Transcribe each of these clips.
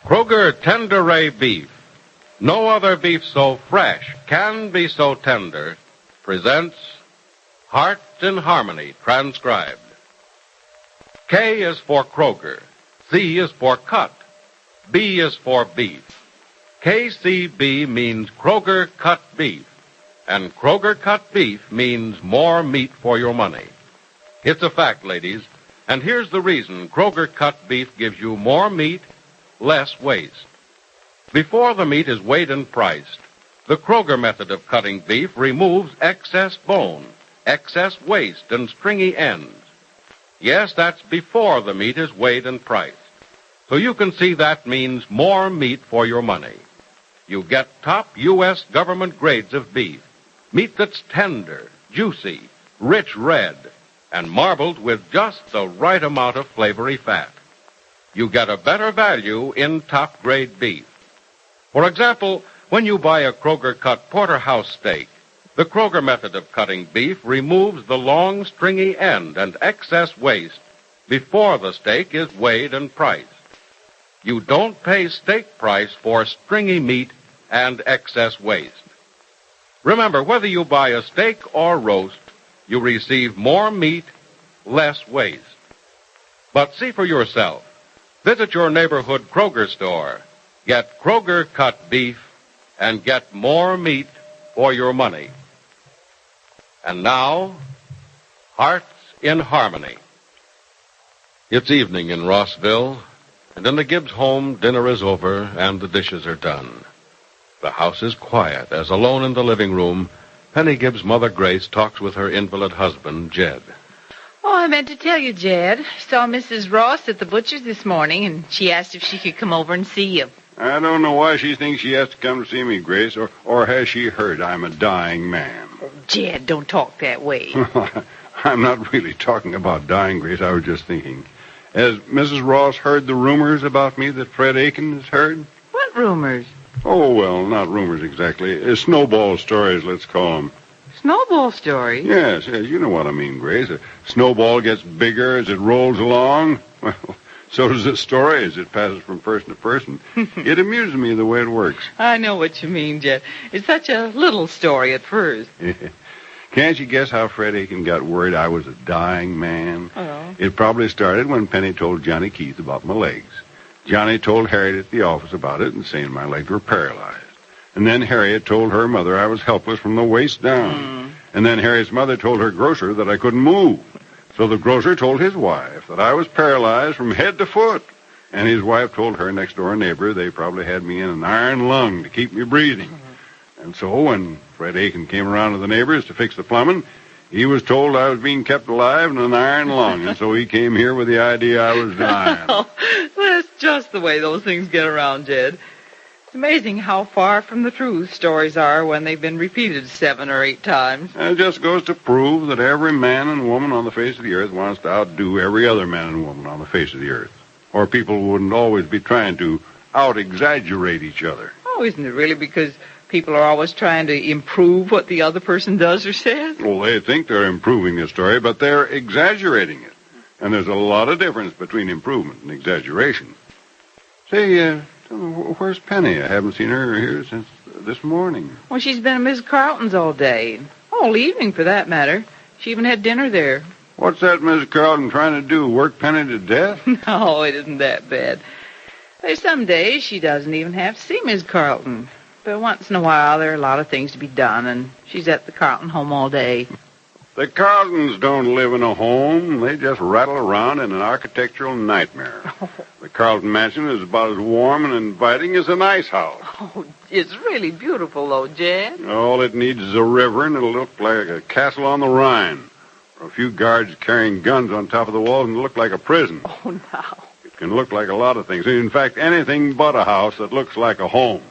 Kroger Tenderay Beef, no other beef so fresh can be so tender, presents Heart in Harmony, transcribed. K is for Kroger, C is for cut, B is for beef. KCB means Kroger Cut Beef, and Kroger Cut Beef means more meat for your money. It's a fact, ladies, and here's the reason Kroger Cut Beef gives you more meat, less waste. Before the meat is weighed and priced, the Kroger method of cutting beef removes excess bone, excess waste, and stringy ends. Yes, that's before the meat is weighed and priced. So you can see that means more meat for your money. You get top U.S. government grades of beef, meat that's tender, juicy, rich red, and marbled with just the right amount of flavory fat. You get a better value in top-grade beef. For example, when you buy a Kroger-cut porterhouse steak, the Kroger method of cutting beef removes the long, stringy end and excess waste before the steak is weighed and priced. You don't pay steak price for stringy meat and excess waste. Remember, whether you buy a steak or roast, you receive more meat, less waste. But see for yourself. Visit your neighborhood Kroger store. Get Kroger cut beef and get more meat for your money. And now, Hearts in Harmony. It's evening in Rossville, and in the Gibbs home, dinner is over and the dishes are done. The house is quiet as, alone in the living room, Penny Gibbs' mother, Grace, talks with her invalid husband, Jed. Oh, I meant to tell you, Jed. I saw Mrs. Ross at the butcher's this morning, and she asked if she could come over and see you. I don't know why she thinks she has to come to see me, Grace, or has she heard I'm a dying man? Oh, Jed, don't talk that way. I'm not really talking about dying, Grace. I was just thinking. Has Mrs. Ross heard the rumors about me that Fred Aiken has heard? What rumors? Oh, well, not rumors exactly. Snowball stories, let's call them. Snowball stories? Yes, you know what I mean, Grace. A snowball gets bigger as it rolls along. Well, so does this story as it passes from person to person. It amuses me the way it works. I know what you mean, Jed. It's such a little story at first. Can't you guess how Fred Aiken got word I was a dying man? Oh. It probably started when Penny told Johnny Keith about my legs. Johnny told Harriet at the office about it and saying my legs were paralyzed. And then Harriet told her mother I was helpless from the waist down. And then Harriet's mother told her grocer that I couldn't move. So the grocer told his wife that I was paralyzed from head to foot. And his wife told her next door neighbor they probably had me in an iron lung to keep me breathing. And so when Fred Aiken came around to the neighbors to fix the plumbing, he was told I was being kept alive in an iron lung. And so he came here with the idea I was dying. Oh, that's just the way those things get around, Jed. It's amazing how far from the truth stories are when they've been repeated 7 or 8 times. It just goes to prove that every man and woman on the face of the earth wants to outdo every other man and woman on the face of the earth. Or people wouldn't always be trying to out-exaggerate each other. Oh, isn't it really because people are always trying to improve what the other person does or says? Well, they think they're improving the story, but they're exaggerating it. And there's a lot of difference between improvement and exaggeration. Say, where's Penny? I haven't seen her here since this morning. Well, she's been at Mrs. Carlton's all day. All evening, for that matter. She even had dinner there. What's that Mrs. Carlton trying to do, work Penny to death? No, it isn't that bad. There's some days she doesn't even have to see Miss Carlton. But once in a while, there are a lot of things to be done, and she's at the Carlton home all day. The Carltons don't live in a home. They just rattle around in an architectural nightmare. The Carlton mansion is about as warm and inviting as an ice house. Oh, it's really beautiful, though, Jed. All it needs is a river, and it'll look like a castle on the Rhine. Or a few guards carrying guns on top of the walls, and it'll look like a prison. Oh, no. It can look like a lot of things. In fact, anything but a house that looks like a home.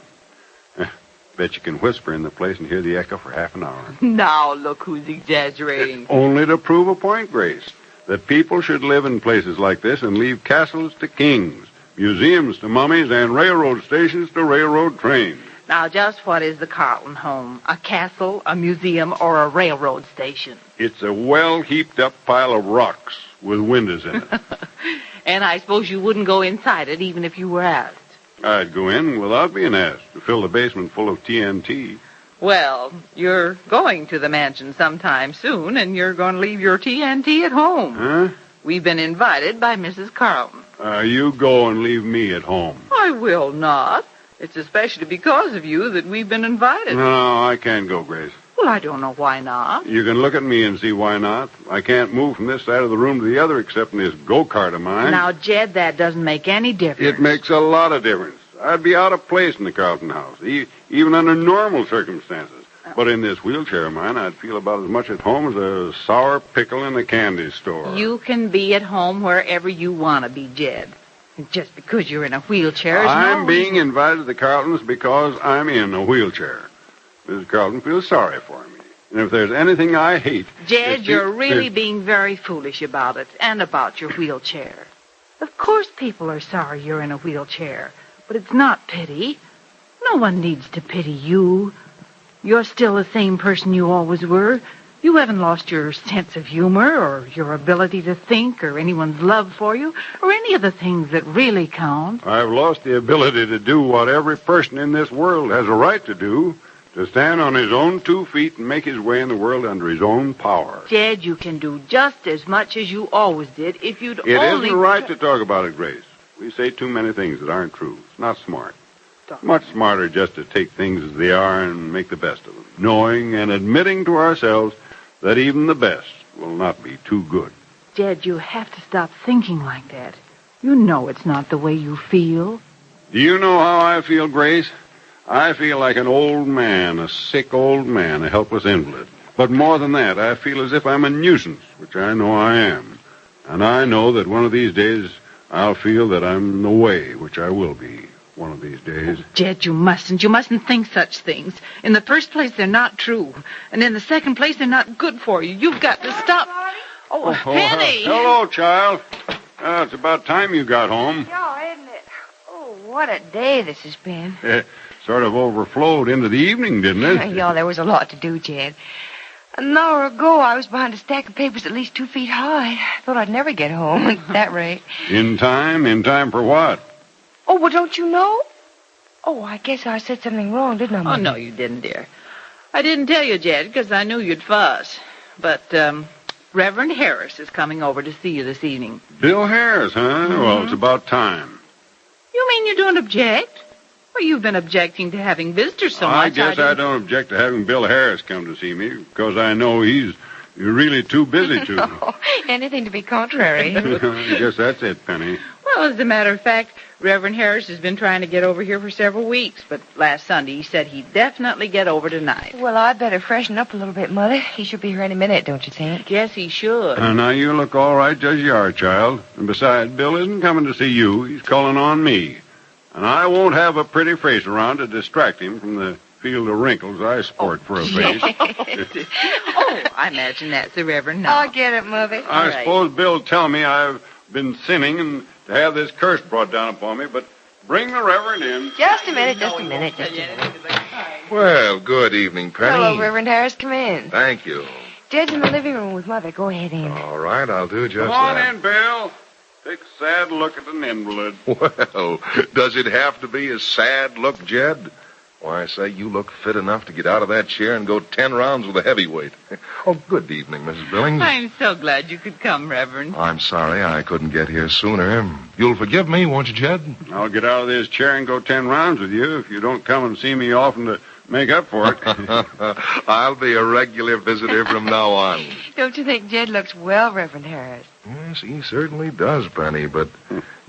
Bet you can whisper in the place and hear the echo for half an hour. Now, look who's exaggerating. Only to prove a point, Grace. That people should live in places like this and leave castles to kings, museums to mummies, and railroad stations to railroad trains. Now, just what is the Carlton home? A castle, a museum, or a railroad station? It's a well-heaped-up pile of rocks with windows in it. And I suppose you wouldn't go inside it even if you were asked. I'd go in without being asked to fill the basement full of TNT. Well, you're going to the mansion sometime soon, and you're going to leave your TNT at home. Huh? We've been invited by Mrs. Carlton. You go and leave me at home. I will not. It's especially because of you that we've been invited. No, I can't go, Grace. Well, I don't know why not. You can look at me and see why not. I can't move from this side of the room to the other except in this go-kart of mine. Now, Jed, that doesn't make any difference. It makes a lot of difference. I'd be out of place in the Carlton house, even under normal circumstances. But in this wheelchair of mine, I'd feel about as much at home as a sour pickle in a candy store. You can be at home wherever you want to be, Jed. Just because you're in a wheelchair is I'm being invited to the Carltons because I'm in a wheelchair. Mrs. Carlton feels sorry for me. And if there's anything I hate... Jed, you're really being very foolish about it, and about your wheelchair. Of course people are sorry you're in a wheelchair, but it's not pity. No one needs to pity you. You're still the same person you always were. You haven't lost your sense of humor or your ability to think or anyone's love for you or any of the things that really count. I've lost the ability to do what every person in this world has a right to do, to stand on his own 2 feet and make his way in the world under his own power. Jed, you can do just as much as you always did if you'd It only... isn't right to talk about it, Grace. We say too many things that aren't true. It's not smart. Much smarter just to take things as they are and make the best of them, knowing and admitting to ourselves that even the best will not be too good. Jed, you have to stop thinking like that. You know it's not the way you feel. Do you know how I feel, Grace? I feel like an old man, a sick old man, a helpless invalid. But more than that, I feel as if I'm a nuisance, which I know I am. And I know that one of these days I'll feel that I'm in the way, which I will be. One of these days. Jed, you mustn't. You mustn't think such things. In the first place, they're not true. And in the second place, they're not good for you. You've got to stop. Oh, Penny! Hello, child. It's about time you got home. Yeah, isn't it? Oh, what a day this has been. Sort of overflowed into the evening, didn't it? Yeah, there was a lot to do, Jed. An hour ago, I was behind a stack of papers at least 2 feet high. I thought I'd never get home at that rate. In time? In time for what? Oh, well, don't you know? Oh, I guess I said something wrong, didn't I, Mother? Oh, no, you didn't, dear. I didn't tell you, Jed, because I knew you'd fuss. But, Reverend Harris is coming over to see you this evening. Bill Harris, huh? Mm-hmm. Well, it's about time. You mean you don't object? Well, you've been objecting to having visitors so much. I guess I don't object to having Bill Harris come to see me, because I know he's really too busy to. Oh, anything to be contrary. I guess that's it, Penny. Well, as a matter of fact, Reverend Harris has been trying to get over here for several weeks, but last Sunday he said he'd definitely get over tonight. Well, I'd better freshen up a little bit, Mother. He should be here any minute, don't you think? Yes, he should. Now, you look all right as you are, child. And besides, Bill isn't coming to see you. He's calling on me. And I won't have a pretty face around to distract him from the field of wrinkles I sport for a face. Oh, I imagine that's the Reverend now. I'll get it, Mother. I suppose Bill'll tell me I've been sinning and to have this curse brought down upon me, but bring the Reverend in. Just a minute. Well, good evening, Penny. Hello, Reverend Harris. Come in. Thank you. Jed's in the living room with Mother. Go ahead in. All right, I'll do just Come on that. in, Bill. Take a sad look at an invalid. Well, does it have to be a sad look, Jed? Why, I say you look fit enough to get out of that chair and go 10 rounds with a heavyweight. Oh, good evening, Mrs. Billings. I'm so glad you could come, Reverend. I'm sorry I couldn't get here sooner. You'll forgive me, won't you, Jed? I'll get out of this chair and go 10 rounds with you if you don't come and see me often to make up for it. I'll be a regular visitor from now on. Don't you think Jed looks well, Reverend Harris? Yes, he certainly does, Penny, but,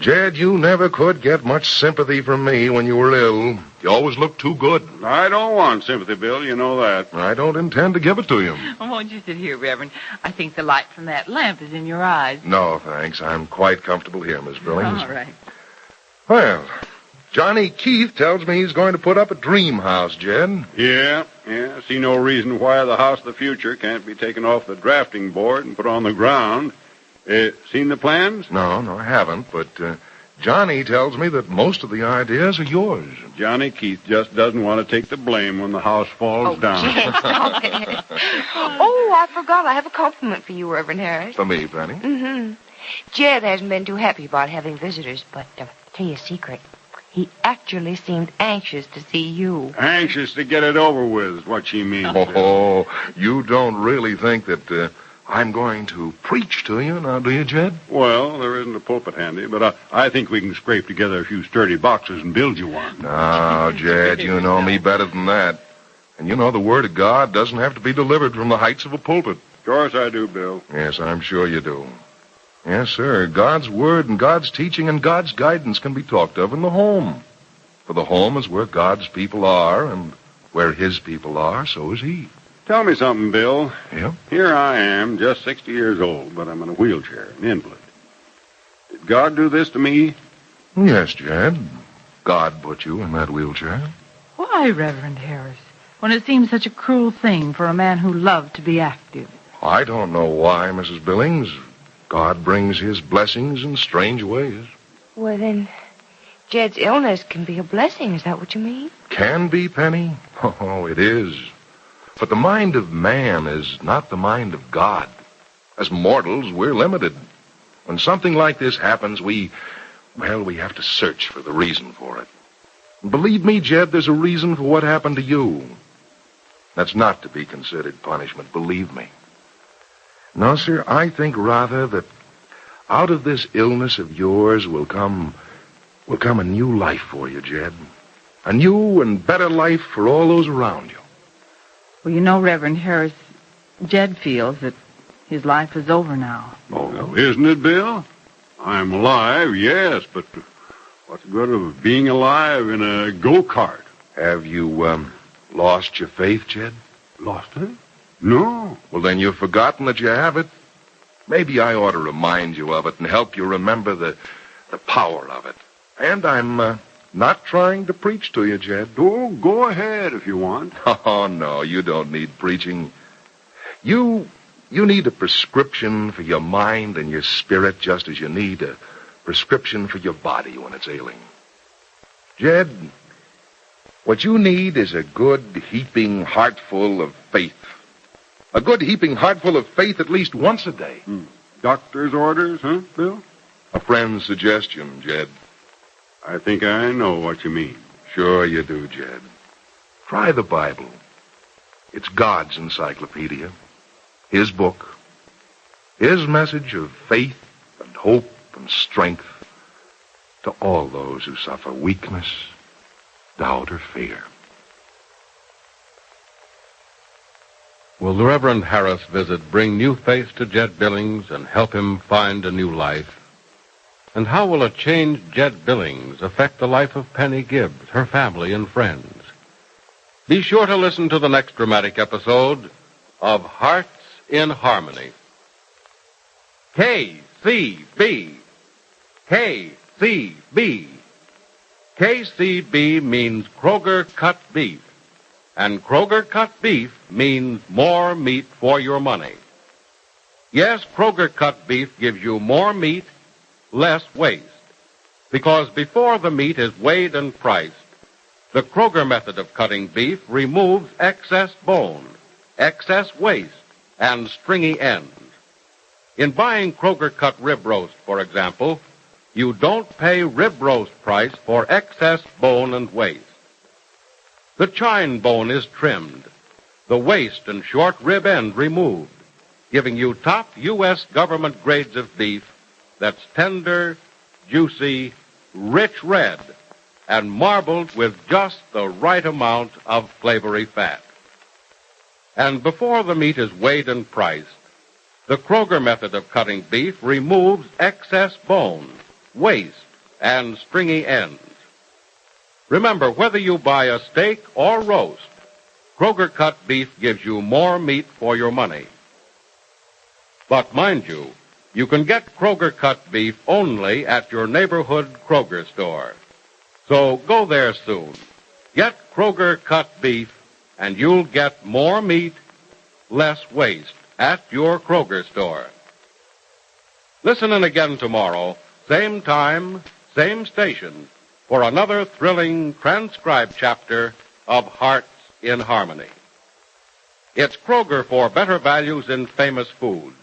Jed, you never could get much sympathy from me when you were ill. You always looked too good. I don't want sympathy, Bill. You know that. I don't intend to give it to you. Oh, won't you sit here, Reverend? I think the light from that lamp is in your eyes. No, thanks. I'm quite comfortable here, Miss Billings. All right. Well, Johnny Keith tells me he's going to put up a dream house, Jed. Yeah. I see no reason why the house of the future can't be taken off the drafting board and put on the ground. Seen the plans? No, I haven't, but Johnny tells me that most of the ideas are yours. Johnny Keith just doesn't want to take the blame when the house falls down. Jed, stop it. Oh, I forgot. I have a compliment for you, Reverend Harris. For me, Penny? Mm-hmm. Jed hasn't been too happy about having visitors, but tell you a secret. He actually seemed anxious to see you. Anxious to get it over with is what she means. Oh, you don't really think that I'm going to preach to you now, do you, Jed? Well, there isn't a pulpit handy, but I think we can scrape together a few sturdy boxes and build you one. No, Jed, you know me better than that. And you know the Word of God doesn't have to be delivered from the heights of a pulpit. Of course I do, Bill. Yes, I'm sure you do. Yes, sir. God's Word and God's teaching and God's guidance can be talked of in the home. For the home is where God's people are, and where His people are, so is He. Tell me something, Bill. Yeah? Here I am, just 60 years old, but I'm in a wheelchair, an invalid. Did God do this to me? Yes, Jed. God put you in that wheelchair. Why, Reverend Harris? When it seems such a cruel thing for a man who loved to be active. I don't know why, Mrs. Billings. God brings His blessings in strange ways. Well, then, Jed's illness can be a blessing. Is that what you mean? Can be, Penny. Oh, it is. But the mind of man is not the mind of God. As mortals, we're limited. When something like this happens, we have to search for the reason for it. And believe me, Jed, there's a reason for what happened to you. That's not to be considered punishment, believe me. No, sir, I think rather that out of this illness of yours will come a new life for you, Jed. A new and better life for all those around you. Well, you know, Reverend Harris, Jed feels that his life is over now. Oh, isn't it, Bill? I'm alive, yes, but what's the good of being alive in a go-kart? Have you, lost your faith, Jed? Lost it? No. Well, then you've forgotten that you have it. Maybe I ought to remind you of it and help you remember the power of it. And I'm not trying to preach to you, Jed. Oh, go ahead if you want. Oh, no, you don't need preaching. You need a prescription for your mind and your spirit just as you need a prescription for your body when it's ailing. Jed, what you need is a good heaping heartful of faith. A good heaping heartful of faith at least once a day. Doctor's orders, huh, Bill? A friend's suggestion, Jed. I think I know what you mean. Sure you do, Jed. Try the Bible. It's God's encyclopedia. His book. His message of faith and hope and strength to all those who suffer weakness, doubt, or fear. Will the Reverend Harris visit bring new faith to Jed Billings and help him find a new life? And how will a changed Jed Billings affect the life of Penny Gibbs, her family, and friends? Be sure to listen to the next dramatic episode of Hearts in Harmony. KCB. KCB. KCB means Kroger cut beef. And Kroger cut beef means more meat for your money. Yes, Kroger cut beef gives you more meat, less waste. Because before the meat is weighed and priced, the Kroger method of cutting beef removes excess bone, excess waste, and stringy ends. In buying Kroger cut rib roast, for example, you don't pay rib roast price for excess bone and waste. The chine bone is trimmed, the waist and short rib end removed, giving you top U.S. government grades of beef that's tender, juicy, rich red, and marbled with just the right amount of flavory fat. And before the meat is weighed and priced, the Kroger method of cutting beef removes excess bone, waste, and stringy ends. Remember, whether you buy a steak or roast, Kroger cut beef gives you more meat for your money. But mind you, you can get Kroger cut beef only at your neighborhood Kroger store. So go there soon. Get Kroger cut beef, and you'll get more meat, less waste at your Kroger store. Listen in again tomorrow, same time, same station, for another thrilling transcribed chapter of Hearts in Harmony. It's Kroger for better values in famous foods.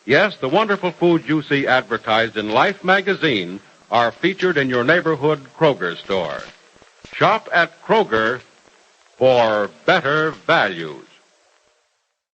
Yes, the wonderful foods you see advertised in Life magazine are featured in your neighborhood Kroger store. Shop at Kroger for better values.